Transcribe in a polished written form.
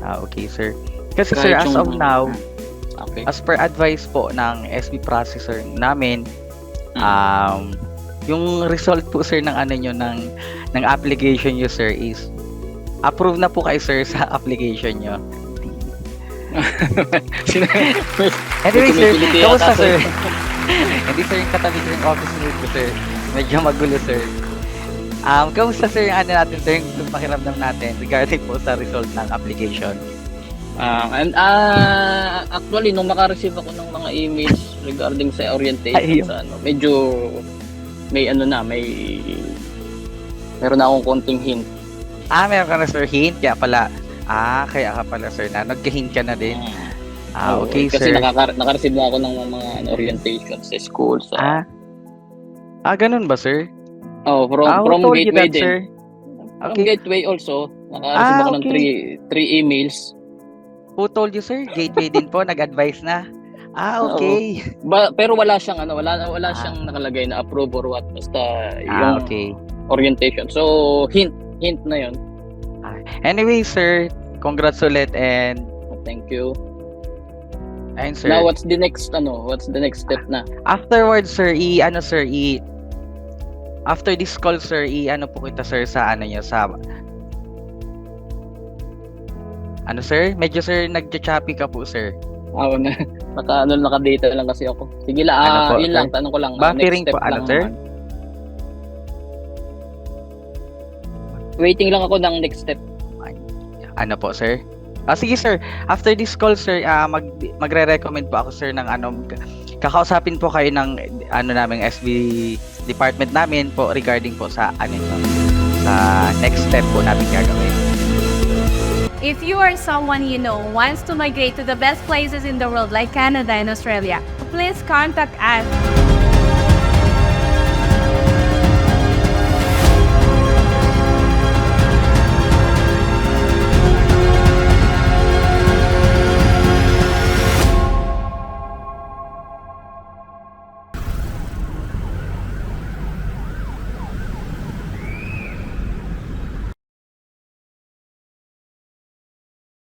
Okay, sir. Kasi sir, Kahit as yung of now, okay. as per advice po ng SB processor namin, Mm. yung result po sir ng ano nyo, ng application nyo sir is approve na po kayo sir sa application nyo. Anyway sir, Pumipili kamusta yata, sir? Hindi sir, yung katabi ko yung office mate ko sir. Medyo magulo sir. Kamusta sir yung ano natin sir, yung pakiramdam natin regarding po sa result ng application? Actually, nung maka-receive ako ng mga emails regarding sa orientation Ayun. sa ano, medyo may ano na, meron na akong konting hint. Meron ka na sir hint, kaya pala kaya ka pala sir na nagka-hint ka na din. Oo, Okay kasi sir. naka-receive na ako ng mga orientation sa school. Sa, Ganun ba sir? from Who told you Gateway that din. sir? From Okay. Gateway also, naka-receive ako ng Okay. three emails. Who told you sir? Gateway din po, nag-advise na. Okay. Pero wala siyang wala siyang nakalagay na approve or what, basta yung Okay. orientation. So hint na 'yon. Anyway sir, congrats ulit and Thank you. ayun sir. Now what's the next step na? Afterwards sir, after this call sir, po kita sir sa ano niya sa ano sir? Medyo sir nagcha-choppy ka po sir. Naka-data lang kasi ako. Sige lang, Ano po, yun sir? lang, tanong ko lang. Buffering Next step po, ano, lang sir? naman. Waiting lang ako ng next step. Ano po sir? Sige sir, after this call sir, magre-recommend po ako sir ng kakausapin po kayo ng naming SB department namin po regarding po sa sa next step po namin gagawin. If you or someone you know wants to migrate to the best places in the world like Canada and Australia, please contact us.